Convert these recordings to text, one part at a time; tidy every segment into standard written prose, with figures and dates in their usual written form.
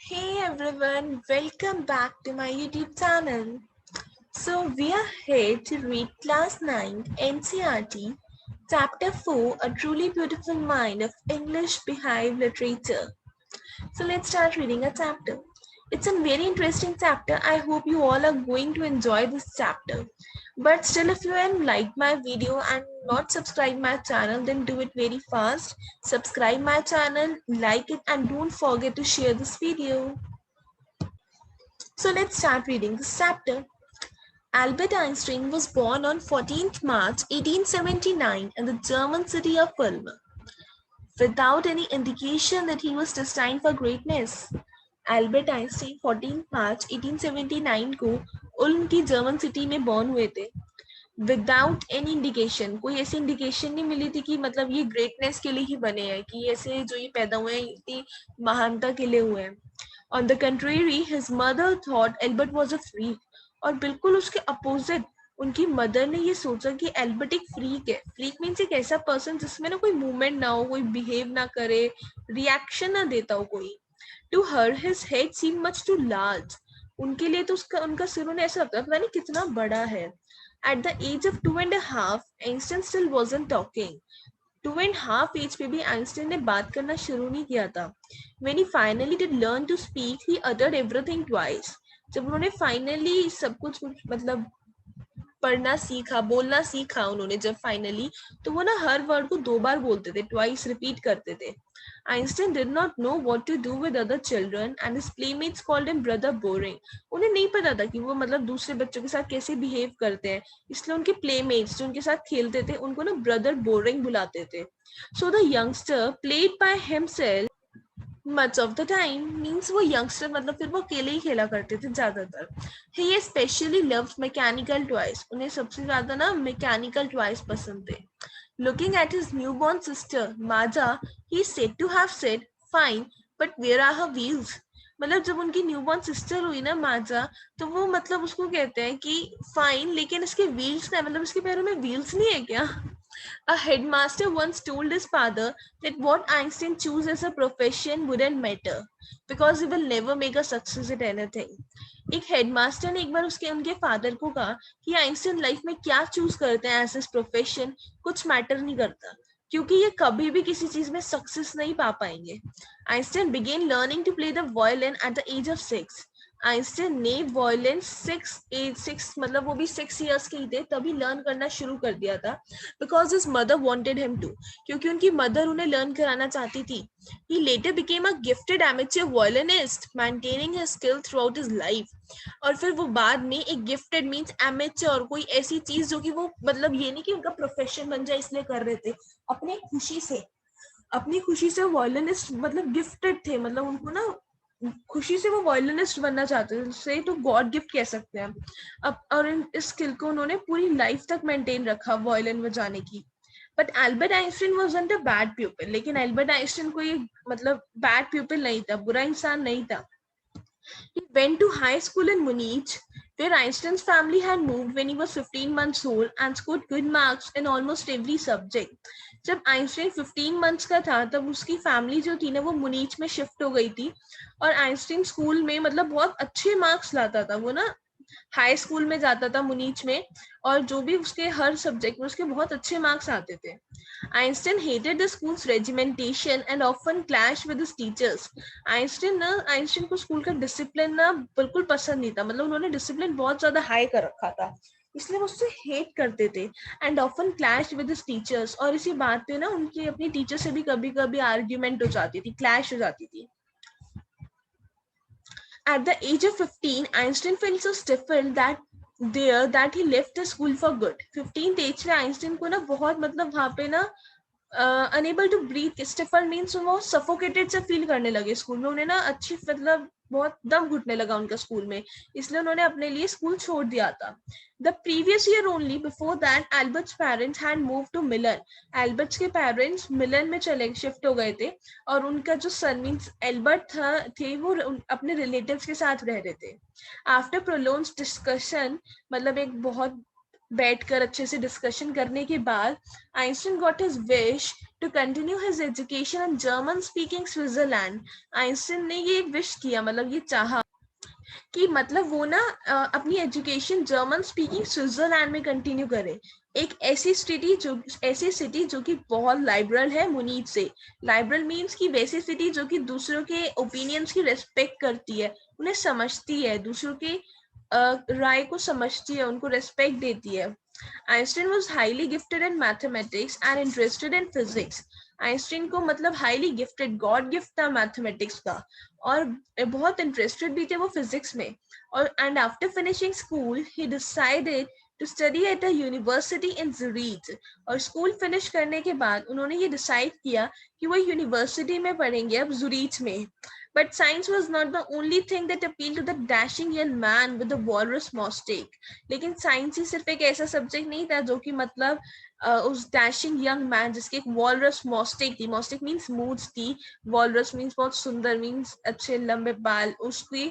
Hey everyone, welcome back to my YouTube channel. So we are here to read Class 9 NCERT Chapter 4 A Truly Beautiful Mind of English Behaviour Literature. So let's start reading a chapter. It's a very interesting chapter. I hope you all are going to enjoy this chapter. But still, if you haven't liked my video and not subscribed my channel, then do it very fast. Subscribe my channel, like it, and don't forget to share this video. So let's start reading this chapter. Albert Einstein was born on 14th March 1879 in the German city of Ulm, without any indication that he was destined for greatness. Albert Einstein 14 मार्च 1879 को उल्म की German city में born हुए थे without any indication. कोई ऐसी indication नहीं मिली थी कि मतलब ये ग्रेटनेस के लिए ही बने हैं, कि ऐसे जो ये पैदा हुए हैं इतनी महानता के लिए हुए हैं. On the contrary his mother thought Albert was a freak, और बिल्कुल उसके अपोजिट उनकी मदर ने ये सोचा कि एल्बर्ट एक फ्रीक है. फ्रीक मीन्स एक ऐसा पर्सन जिसमें ना कोई मूवमेंट ना हो, कोई बिहेव ना करे, रिएक्शन ना देता हो कोई. To her his head seem much too large. उनके लिए तो उसका उनका सिर उन्हें ऐसा लगता है पता नहीं कितना बड़ा है. At the age of 2.5 Einstein still wasn't talking. 2.5 age पे भी आइंस्टाइन ने बात करना शुरू नहीं किया था. When he finally did learn to speak he uttered everything twice. जब उन्होंने फाइनली सब कुछ मतलब पढ़ना सीखा, बोलना सीखा उन्होंने जब फाइनली, तो वो ना हर वर्ड को 2 बार बोलते थे, ट्वाइस रिपीट करते थे. Einstein did not know what to do with other children and his playmates called him brother boring. उन्हें नहीं पता था कि वो मतलब दूसरे बच्चों के साथ कैसे बिहेव करते हैं, इसलिए उनके प्लेमेट्स जो उनके साथ खेलते थे उनको ना ब्रदर बोरिंग बुलाते थे. So the youngster played by himself much of the time. Means वो यंगस्टर मतलब फिर वो अकेले ही खेला करते थे ज्यादातर. He specially loved mechanical toys. उन्हें सबसे ज्यादा ना मैकेनिकल टॉयज पसंद थे. Looking at his new born sister Maja, he said to have said fine but where are her wheels. मतलब जब उनकी न्यू बॉर्न सिस्टर हुई ना माजा, तो वो मतलब उसको कहते हैं कि फाइन लेकिन इसके व्हील्स ना, मतलब इसके पैरों में व्हील्स नहीं है क्या. A headmaster once told his father that what Einstein chose as a profession wouldn't matter because he will never make a success at anything. एक हेडमास्टर ने एक बार उसके उनके फादर को कहा कि आइंस्टाइन लाइफ में क्या चूज करते हैं एज ए प्रोफेशन कुछ मैटर नहीं करता, क्योंकि ये कभी भी किसी चीज में सक्सेस नहीं पा पाएंगे. Einstein began learning to play the violin at the age of 6. Einstein ने वायलिन 6 मतलब वो भी 6 years के ही थे तभी लर्न करना शुरू कर दिया था, because his mother wanted him to, क्योंकि उनकी मदर उन्हें लर्न कराना चाहती थी. He later became a gifted amateur violinist maintaining his skill throughout his life. और फिर वो बाद में एक गिफ्टेड मीन्स एमेच्योर, कोई ऐसी चीज जो कि वो मतलब ये नहीं कि उनका प्रोफेशन बन जाए इसलिए कर रहे थे, अपनी खुशी से वायलिनिस्ट मतलब गिफ्टेड थे, मतलब उनको ना खुशी से वो वायलिनिस्ट बनना चाहते थे, से तो गॉड गिफ्ट कह सकते हैं. अब और इस स्किल को उन्होंने पूरी लाइफ तक मेंटेन रखा वायलिन बजाने की. But Albert Einstein wasn't a bad प्यूपिल. लेकिन एल्बर्ट आइंस्टाइन कोई मतलब बैड प्यूपिल नहीं था, बुरा इंसान नहीं था. He went to high school in Munich, where Einstein's family had moved when he was 15 months old and scored good marks in almost every subject. जब आइंस्टाइन 15 months का था तब उसकी फैमिली जो थी ना वो मुनीच में शिफ्ट हो गई थी, और आइंस्टाइन स्कूल में मतलब बहुत अच्छे मार्क्स लाता था. वो ना हाई स्कूल में जाता था मुनीच में, और जो भी उसके हर सब्जेक्ट में उसके बहुत अच्छे मार्क्स आते थे. Einstein hated the schools regimentation and often clash with his teachers. Einstein को स्कूल का डिसिप्लिन ना बिल्कुल पसंद नहीं था, मतलब उन्होंने डिसिप्लिन बहुत ज्यादा हाई कर रखा था, इसलिए वो उससे हेट करते थे. And often clash with his teachers, और इसी बात पे ना उनकी अपनी टीचर से भी कभी कभी आर्ग्यूमेंट हो जाती थी, क्लैश हो जाती थी. At the age of 15, Einstein felt so stifled that he left the school for good. 15th age में आइंस्टाइन को ना बहुत मतलब वहां पे ना unable to breathe, stifle means वो सफोकेटेड से फील करने लगे स्कूल में. उन्हें ना अच्छी मतलब बहुत दम घुटने लगा उनका स्कूल में, इसलिए उन्होंने अपने लिए स्कूल छोड़ दिया था. The previous year only before that Albert's parents had move to Milan. Albert's के पेरेंट्स मिलन में चले शिफ्ट हो गए थे, और उनका जो सन मीन्स एल्बर्ट थे वो अपने रिलेटिव्स के साथ रह रहे थे. आफ्टर प्रोलॉन्ग्ड डिस्कशन, मतलब एक बहुत बैठकर अच्छे से डिस्कशन करने के बाद Einstein got his wish to continue his education in German speaking Switzerland. Einstein ने ये विश किया, मतलब ये चाहा कि मतलब वो ना अपनी एजुकेशन जर्मन स्पीकिंग स्विट्जरलैंड में कंटिन्यू करे। एक ऐसी सिटी जो कि बहुत लाइबरल है मुनीत से। लाइबरल मीन्स कि वैसी सिटी जो कि दूसरों के ओपिनियंस की रेस्पेक्ट करती है, उन्हें समझती है, दूसरों के राय को समझती है, उनको रेस्पेक्ट देती है। Einstein was highly gifted in mathematics and interested in physics. Einstein को मतलब हाईली गिफ्टेड, गॉड गिफ्ट था मैथमेटिक्स का, और बहुत इंटरेस्टेड भी थे वो फिजिक्स में। और and after finishing school he decided to study at a university in Zurich. और स्कूल फिनिश करने के बाद उन्होंने ये डिसाइड किया कि वो यूनिवर्सिटी में पढ़ेंगे अब ज़ुरीच में। But science was not the only thing that appealed to the dashing young man with the walrus mustache. लेकिन साइंस ही सिर्फ एक ऐसा सब्जेक्ट नहीं था जो कि मतलब उस डैशिंग यंग मैन जिसकी एक वॉलरस मॉस्टेक थी, मॉस्टेक मीन्स मूछ थी, वॉलरस मीन्स बहुत सुंदर, मीन्स अच्छे लंबे बाल, उसकी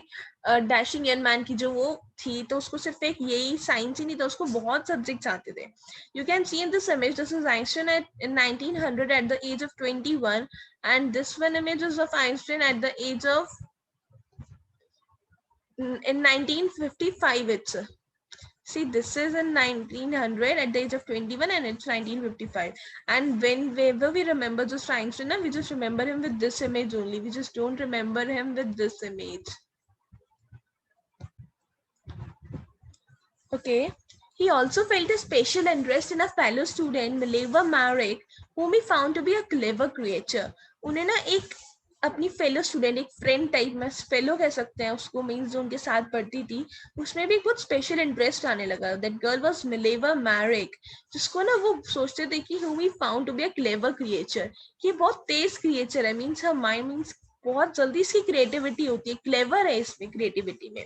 डैशिंग यंग मैन की जो वो थी, तो उसको सिर्फ एक यही साइंस ही नहीं था, उसको बहुत सब्जेक्ट्स आते थे। You can see in this image, this is Einstein in 1900 at the age of 21, and this one image is of Einstein at the age of in 1955. It's see, this is in 1900 at the age of 21, and it's 1955. And whenever we remember just Einstein, we just remember him with this image only. We just don't remember him with this image. Okay. He also felt a special interest in a fellow student, Mileva Marek, whom he found to be a clever creature. उन्हें ना एक अपनी fellow student, एक friend type में fellow कह सकते हैं उसको, मीन्स जो उनके साथ पढ़ती थी, उसमें भी कुछ स्पेशल इंटरेस्ट आने लगा। That girl was Mileva Maric, जिसको ना वो सोचते थे कि whom he found to be a clever creature, ये बहुत तेज क्रिएचर है, मीन्स हर माइंड मीन्स बहुत जल्दी इसकी क्रिएटिविटी होती है, क्लेवर है इसमें क्रिएटिविटी में।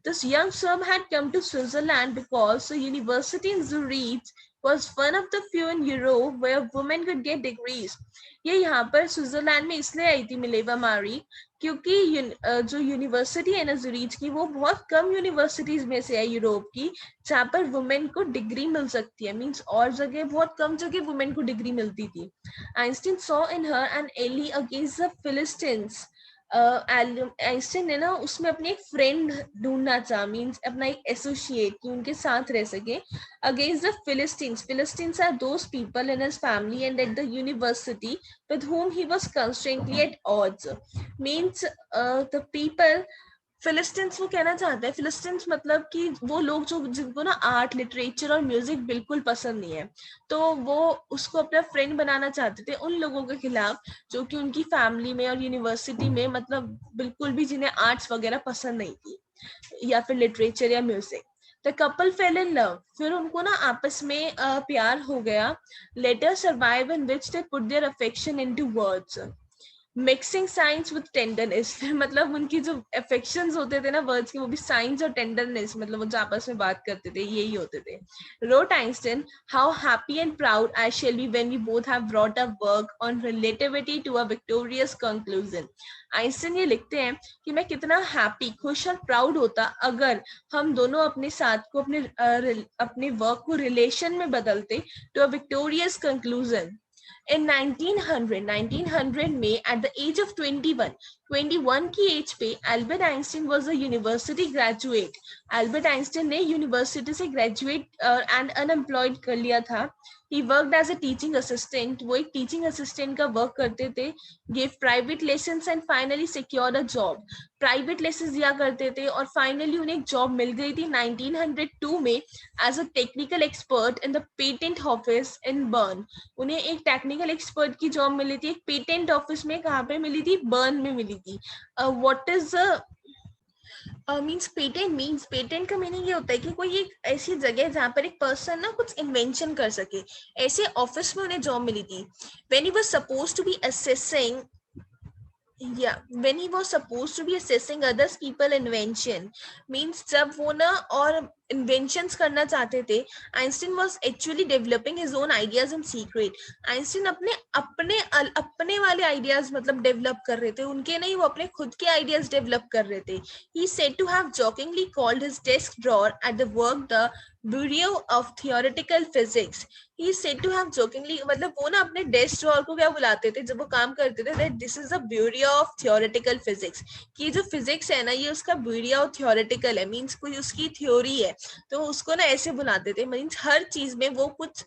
This young serb had come to Switzerland because the university in Zurich was one of the few in Europe where women could get degrees. ये यहाँ पर स्विट्जरलैंड में इसलिए आई थी मिलेवा मारी क्योंकि जो यूनिवर्सिटी है ना ज़ुरीच की, वो बहुत कम यूनिवर्सिटीज में से है यूरोप की जहाँ पर वुमेन को डिग्री मिल सकती है, मींस और जगह बहुत कम जगह वुमेन को डिग्री मिलती थी। Einstein saw in her an ally against the Philistines. Einstein ने ना उसमें अपनी एक फ्रेंड ढूंढना चाहा, मींस अपना एक एसोसिएट कि उनके साथ रह सके, against the Philistines. Philistines are those people in his family and at the university with whom he was constantly at odds. Means the people फिलिस्टीन्स वो कहना चाहते हैं, फिलिस्टीन्स मतलब कि वो लोग जो जिनको ना आर्ट, लिटरेचर और म्यूजिक बिल्कुल पसंद नहीं है, तो वो उसको अपना फ्रेंड बनाना चाहते थे उन लोगों के खिलाफ जो कि उनकी फैमिली में और यूनिवर्सिटी में मतलब बिल्कुल भी जिन्हें आर्ट्स वगैरह पसंद नहीं थी या फिर लिटरेचर या music. The couple fell in love, फिर उनको ना आपस में प्यार हो गया। Letter survive in which they put their affection into words, mixing science with tenderness. फिर मतलब उनकी जो अफेक्शंस होते थे ना वर्ड्स के, वो भी साइंस और टेंडरनेस, मतलब वो जो आपस में बात करते थे यही होते थे। Wrote Einstein, how happy and proud I shall be when we both have brought a work on relativity to a victorious conclusion. Einstein ये लिखते हैं कि मैं कितना हैप्पी, खुश और प्राउड होता अगर हम दोनों अपने साथ को अपने वर्क को रिलेशन में बदलते to a victorious conclusion. In 1900 में at the age of 21 की एज पे Albert Einstein was a university graduate. Albert Einstein ने यूनिवर्सिटी से ग्रेजुएट एंड अनएम्प्लॉयड कर लिया था। He worked as a teaching assistant. वो एक टीचिंग असिस्टेंट का वर्क करते थे। Gave private lessons and finally secured a job. Private laces दिया करते थे और फाइनली उन्हें एक जॉब मिल गई थी 1902 में as a technical expert in the patent office in Bern. उन्हें एक टेक्निकल एक्सपर्ट की जॉब मिली थी एक पेटेंट ऑफिस में। कहाँ पे मिली थी? बर्न में मिली थी। व्हाट इज मीन्स पेटेंट का मीनिंग ये होता है कि कोई एक ऐसी जगह जहाँ पर एक पर्सन ना कुछ इन्वेंशन कर सके, ऐसे ऑफिस में उन्हें जॉब मिली थी। When he was supposed to be assessing when he was supposed to be assessing others people invention, means जब वो ना और इन्वेंशंस करना चाहते थे, Einstein was actually developing his own ideas in secret. Einstein अपने अपने अपने वाले आइडियाज मतलब डेवलप कर रहे थे, उनके नहीं, वो अपने खुद के आइडियाज डेवलप कर रहे थे. He said to have jokingly called his desk drawer at the work the Bureau of Theoretical Physics. He said to have jokingly, मतलब वो ना अपने डेस्क ड्रॉअर को क्या बुलाते थे जब वो काम करते थे, that this is the Bureau of Theoretical Physics. कि जो फिजिक्स है ना ये उसका ब्यूरिया और थियोरेटिकल है, मीन्स कोई उसकी थ्योरी है, तो उसको ना ऐसे बुलाते थे. मीन्स हर चीज में वो कुछ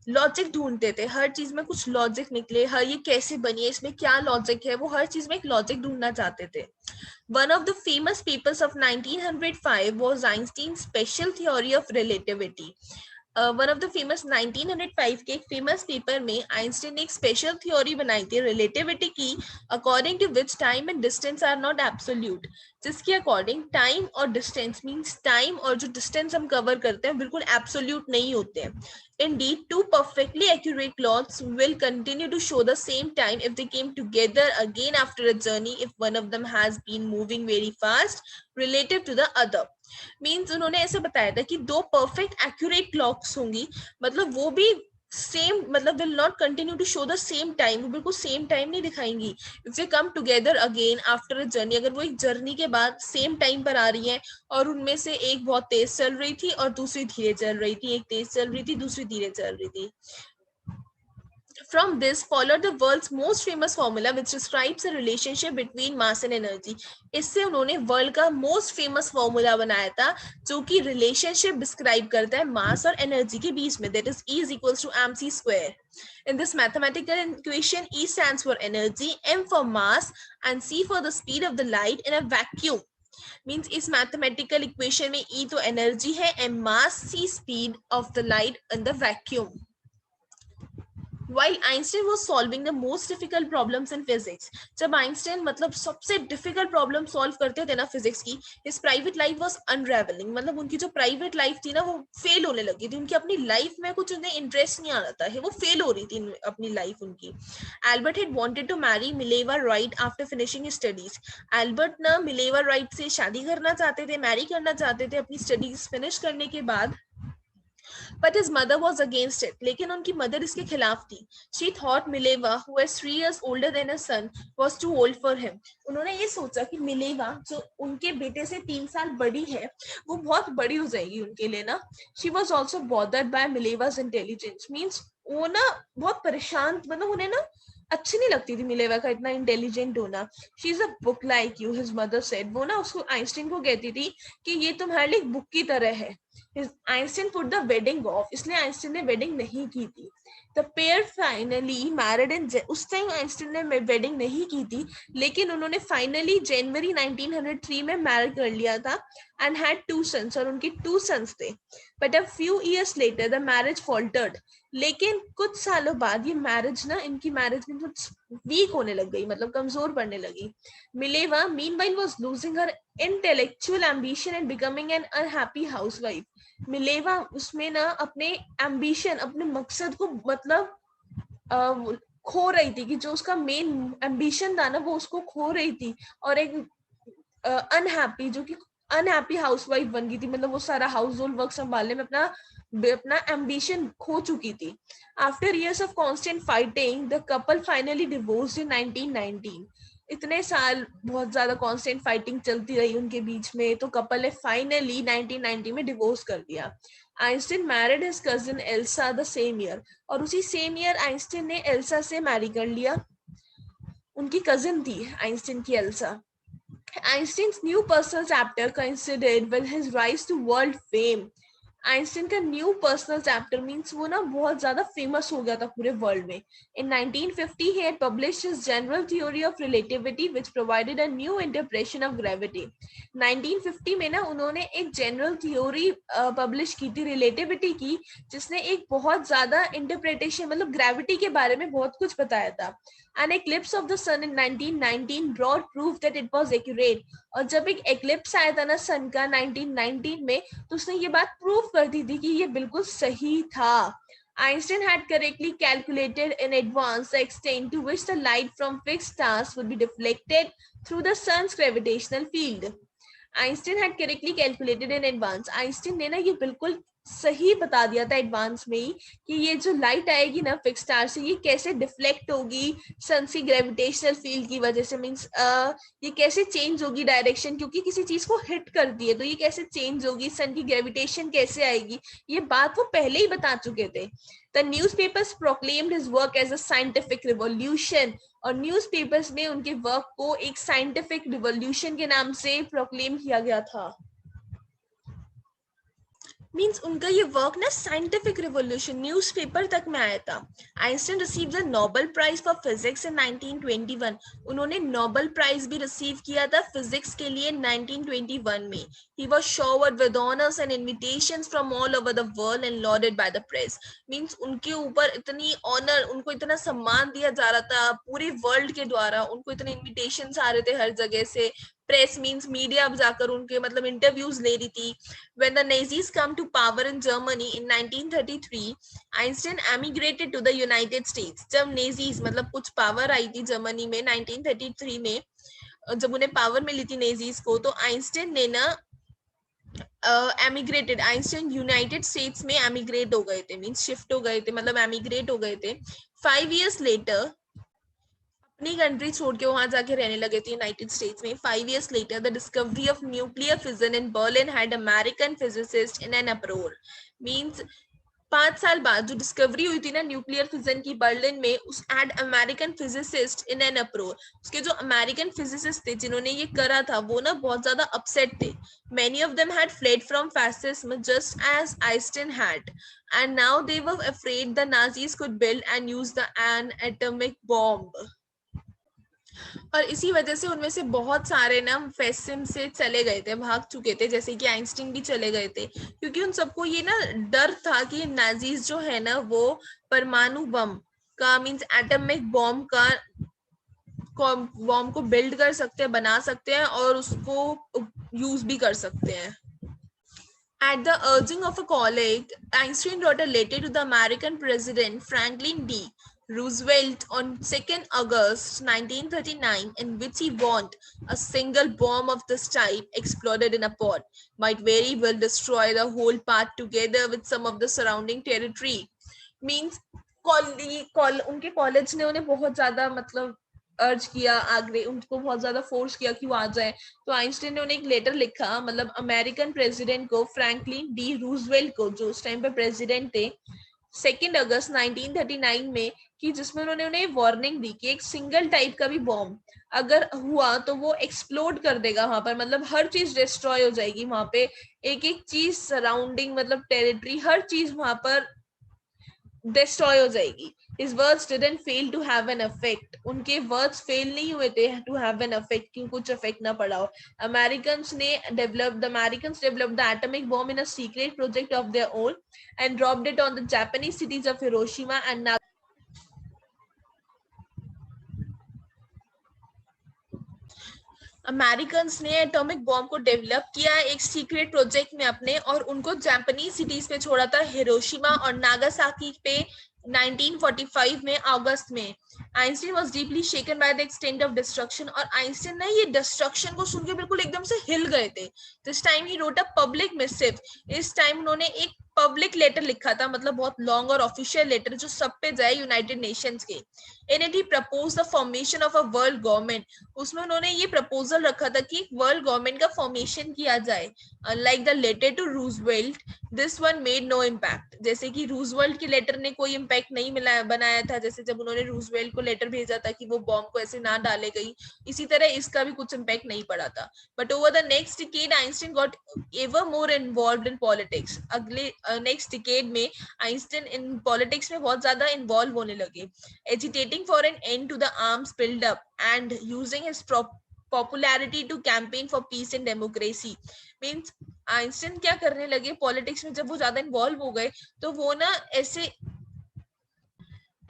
लॉजिक ढूंढते थे, हर चीज में कुछ लॉजिक निकले, हर ये कैसे बनी है, इसमें क्या लॉजिक है, वो हर चीज में एक लॉजिक ढूंढना चाहते थे. One of the famous papers of 1905 was Einstein's special theory of relativity. One of the famous 1905 के एक फेमस पेपर में आइंस्टाइन ने एक स्पेशल थ्योरी बनाई थी रिलेटिविटी की, according to which time and distance are not absolute. जिसके according time और डिस्टेंस, मींस टाइम और जो डिस्टेंस हम कवर करते हैं बिल्कुल एब्सोल्यूट नहीं होते हैं. Indeed, two perfectly accurate clocks will continue to show the same time if they came together again after a journey if one of them has been moving very fast relative to the other. Means उन्होंने ऐसे बताया था कि दो perfect accurate clocks होंगी, मतलब वो भी सेम, मतलब will not continue to show the same time, वो बिल्कुल सेम टाइम नहीं दिखाएंगी. If they come together again after a journey, अगर वो एक जर्नी के बाद सेम टाइम पर आ रही है और उनमें से एक बहुत तेज चल रही थी और दूसरी धीरे चल रही थी, एक तेज चल रही थी दूसरी धीरे चल रही थी. From this followed the world's most famous formula which describes the relationship between mass and energy. इससे उन्होंने वर्ल्ड का मोस्ट फेमस फॉर्मूला बनाया था जो कि रिलेशनशिप डिस्क्राइब करता है मास और एनर्जी के बीच में, that is E is equals to mc square. In this mathematical equation, E stands for energy, M for mass, and C for the speed of the light in a vacuum. Means इस mathematical equation में E तो energy है, M mass, C speed of the light in the vacuum. While Einstein was solving the most difficult problems in physics, जब Einstein मतलब सबसे difficult problem solve करते थे ना फिजिक्स की, his private life was unraveling. मतलब उनकी जो प्राइवेट लाइफ थी ना वो फेल होने लगी थी, उनकी अपनी लाइफ में कुछ उन्हें इंटरेस्ट नहीं आ रहा था, वो फेल हो रही थी अपनी लाइफ उनकी. Albert had wanted to marry Mileva Wright after finishing his studies. Albert ना मिलेवा राइट से शादी करना चाहते थे, मैरी करना चाहते थे अपनी स्टडीज फिनिश करने के बाद, but his mother was against it. लेकिन उनकी मदर इसके खिलाफ थी. She thought Mileva, who was 3 years older than her son, was too old for him. उन्होंने ये सोचा कि मिलेवा जो उनके बेटे से 3 साल बड़ी है वो बहुत बड़ी हो जाएगी उनके लिए ना. She was also bothered by Mileva's intelligence. Means वो ना बहुत परेशान, मतलब उन्हें ना अच्छी नहीं लगती थी मिलेवा का इतना इंटेलिजेंट होना. She is a book like you, his mother said. वो ना उसको आइंस्टीन को कहती थी कि ये तुम्हारे लिए बुक की तरह है. Einstein put the wedding of, इसलिए आइंस्टीन ने वेडिंग नहीं की थी. The pair finally married in, उस टाइम आइंस्टीन ने वेडिंग नहीं की थी लेकिन उन्होंने फाइनली जनवरी 1903 में मैरिज कर लिया था एंड हैड 2 सन्स, और उनके 2 सन्स थे. But a few years later the marriage faltered. लेकिन कुछ सालों बाद ये मैरिज ना, इनकी मैरिज में कुछ वीक होने लग गई, मतलब कमजोर पड़ने लगी. Mileva meanwhile was losing her intellectual ambition and becoming an unhappy housewife. Mileva उसमें ना अपने एम्बिशन, अपने मकसद को मतलब खो रही थी, कि जो उसका मेन एम्बिशन था ना वो उसको खो रही थी, और एक अनहैप्पी, जो कि अनहैप्पी हाउसवाइफ बन गई थी, मतलब वो सारा हाउस होल्ड वर्क संभालने में अपना एम्बिशन खो चुकी थी. After years of constant fighting the couple finally divorced in 1919. इतने साल बहुत ज्यादा कांस्टेंट फाइटिंग चलती रही उनके बीच में, तो कपल ने फाइनली 1990 में डिवोर्स कर दिया. Einstein married his cousin Elsa the same year, और उसी सेम ईयर आइंस्टीन ने एल्सा से मैरी कर लिया. उनकी कजिन थी आइंस्टीन की Elsa. Einstein's new personal chapter coincided with his rise to world fame. Einstein का न्यू पर्सनल चैप्टर मींस वो ना बहुत ज्यादा फेमस हो गया था पूरे वर्ल्ड में. In 1950 he had published his general theory of relativity which provided a new interpretation of gravity. 1950 में ना उन्होंने एक जनरल थ्योरी पब्लिश की थी रिलेटिविटी की, जिसने एक बहुत ज्यादा इंटरप्रिटेशन, मतलब ग्रेविटी के बारे में बहुत कुछ बताया था. An eclipse of the sun in 1919 brought proof that it was accurate. और जब एक eclipse आया था ना सन का 1919 में, तो उसने ये बात प्रूव कर दी थी कि ये बिल्कुल सही था. Einstein had correctly calculated in advance the extent to which the light from fixed stars would be deflected through the sun's gravitational field. Einstein had correctly calculated in advance, Einstein ने ना ये बिल्कुल सही बता दिया था एडवांस में ही कि ये जो लाइट आएगी ना फिक्स स्टार से ये कैसे डिफ्लेक्ट होगी सन की ग्रेविटेशनल फील्ड की वजह से, मींस ये कैसे चेंज होगी डायरेक्शन, क्योंकि किसी चीज को हिट कर दिए तो ये कैसे चेंज होगी, सन की ग्रेविटेशन कैसे आएगी, ये बात वो पहले ही बता चुके थे. The newspapers proclaimed his work as a scientific revolution, और न्यूज़पेपर्स में उनके वर्क को एक साइंटिफिक रिवॉल्यूशन के नाम से प्रोक्लेम किया गया था. मीन्स उनका ये वर्क ना साइंटिफिक रिवॉल्यूशन न्यूज़पेपर तक में आया था. Einstein received the Nobel prize for physics in 1921. उन्होंने नोबेल प्राइज भी रिसीव किया था फिजिक्स के लिए 1921 में. He was showered with honors and invitations from all over the world and lauded by the press. Means उनके ऊपर इतनी ऑनर, उनको इतना सम्मान दिया जा रहा था पूरे वर्ल्ड के द्वारा, उनको इतने इन्विटेशंस आ रहे थे हर जगह से. प्रेस मीन्स मीडिया अब जाकर उनके मतलब इंटरव्यूज ले रही थी. When the Nazis come to power in Germany in 1933, Einstein emigrated to the United States. जब नेजीज मतलब कुछ पावर आई थी जर्मनी में 1933 में, जब उन्हें पावर मिली थी नेजीज को, तो आइंस्टाइन ने ना एमिग्रेटेड, आइंस्टाइन यूनाइटेड स्टेट्स में एमिग्रेट हो गए थे, मीन्स शिफ्ट हो गए थे, मतलब एमिग्रेट हो गए थे. 5 years later अपनी कंट्री छोड़ के वहां जाके रहने लगे थे यूनाइटेड स्टेट्स में. 5 years later the discovery of nuclear fission in Berlin had American physicists in an uproar. Means 5 साल बाद जो डिस्कवरी हुई थी ना न्यूक्लियर फिजन की बर्लिन में, उस एड American physicist in an uproar. उसके जो अमेरिकन फिजिसिस्ट थे जिन्होंने ये करा था वो ना बहुत ज्यादा अपसेट थे. Many of them had fled from fascism just as Einstein had, and now they were afraid the Nazis could build and use an atomic bomb. और इसी वजह से उनमें से बहुत सारे ना फेसिम से चले गए थे, भाग चुके थे, जैसे कि आइंस्टीन भी चले गए थे, क्योंकि उन सबको ये ना डर था कि नाजीज जो है ना वो परमाणु बम का मींस एटॉमिक बॉम्ब का बॉम्ब को बिल्ड कर सकते हैं, बना सकते हैं और उसको यूज भी कर सकते हैं. At the urging of a colleague, Einstein wrote a letter to the American President Franklin D. Roosevelt on 2nd August 1939, in which he warned a single bomb of this type exploded in a pot might very well destroy the whole part together with some of the surrounding territory. Means उनके college ने उन्हें बहुत ज्यादा मतलब अर्ज किया, आगे उनको बहुत ज्यादा फोर्स किया कि वो आ जाए. तो आइंस्टाइन ने उन्हें एक लेटर लिखा, मतलब अमेरिकन प्रेसिडेंट को, फ्रैंकलिन डी रूजवेल्ट को, जो उस टाइम पे प्रेसिडेंट थे, 2 अगस्त 1939 में, कि जिसमें उन्होंने उन्हें वार्निंग दी कि एक सिंगल टाइप का भी बॉम्ब अगर हुआ तो वो एक्सप्लोड कर देगा वहां पर, मतलब हर चीज डिस्ट्रॉय हो जाएगी वहां पे, एक एक चीज सराउंडिंग मतलब टेरिटरी, हर चीज वहां पर डिस्ट्रॉय हो जाएगी. His words didn't fail to have an effect. उनके words fail नहीं हुए थे to have an effect, कि कुछ effect ना पड़ा हो. Americans developed the atomic bomb in a secret project of their own and dropped it on the Japanese cities of Hiroshima and Nagasaki. American ने atomic bomb को develop किया एक secret project में अपने, और उनको जापानीज सिटीज पे छोड़ा था, हिरोशिमा और नागासाकी पे 1945 में अगस्त में. Einstein was deeply shaken by the extent of destruction, और आइंस्टीन ना ये डिस्ट्रक्शन को सुन के बिल्कुल एकदम से हिल गए थे. This time he wrote a public massive. इस टाइम उन्होंने एक पब्लिक लेटर लिखा था, मतलब बहुत लॉन्ग और ऑफिशियल लेटर जो सब पे जाए यूनाइटेड नेशंस के. In it he propose the formation of a world government. उसमें उन्होंने ये प्रपोजल रखा था कि वर्ल्ड गवर्नमेंट का फॉर्मेशन किया जाए. Like the letter to Roosevelt, this one made no impact. जैसे कि रूजवेल्ट के लेटर ने कोई इम्पैक्ट नहीं मिला बनाया था, जैसे जब उन्होंने रूजवेल्ट को लेटर भेजा था कि वो बॉम्ब को ऐसे ना डाले गई, इसी तरह इसका भी कुछ इम्पैक्ट नहीं पड़ा था. But over the next decade Einstein got ever more involved in politics. अगले नेक्स्ट डिकेड में आइंस्टीन इन पॉलिटिक्स में बहुत ज्यादा इन्वॉल्व होने लगे, agitating for an end to the arms build-up and using his popularity to campaign for peace and democracy. Means Einstein क्या करने लगे पॉलिटिक्स में, जब वो ज्यादा इन्वॉल्व हो गए तो वो ना ऐसे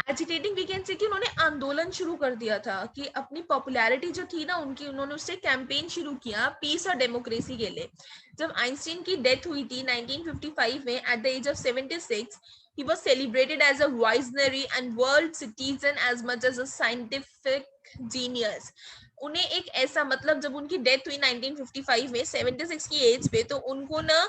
एजिटेटिंग वी कैन से कि उन्होंने आंदोलन शुरू कर दिया था कि अपनी पॉपुलैरिटी जो थी ना उनकी, उन्होंने उससे कैंपेन शुरू किया पीस और डेमोक्रेसी के लिए. जब आइंस्टीन की डेथ हुई थी 1955 में at the age of 76, he was celebrated as a visionary and world citizen as much as a scientific genius. उन्हें एक ऐसा मतलब जब उनकी डेथ हुई 1955 में 76 की एज पे, तो उनको ना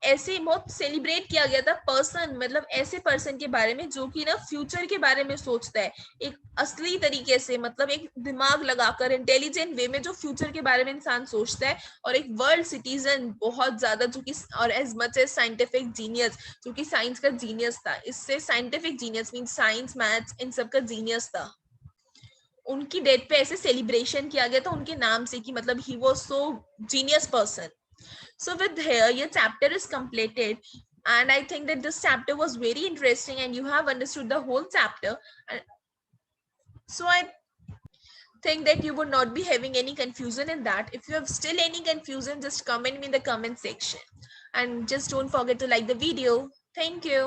ऐसे बहुत सेलिब्रेट किया गया था पर्सन, मतलब ऐसे पर्सन के बारे में जो कि ना फ्यूचर के बारे में सोचता है एक असली तरीके से, मतलब एक दिमाग लगाकर इंटेलिजेंट वे में जो फ्यूचर के बारे में इंसान सोचता है, और एक वर्ल्ड सिटीजन बहुत ज्यादा जो कि, और as much as scientific genius, जो कि साइंस का जीनियस था, इससे scientific genius mean science maths इन सब का जीनियस था। उनकी डेथ पे ऐसे सेलिब्रेशन किया गया था उनके नाम से कि मतलब he was so genius person. So with here, your chapter is completed, and I think that this chapter was very interesting, and you have understood the whole chapter. And so I think that you would not be having any confusion in that. If you have still any confusion, just comment me in the comment section, and just don't forget to like the video. Thank you.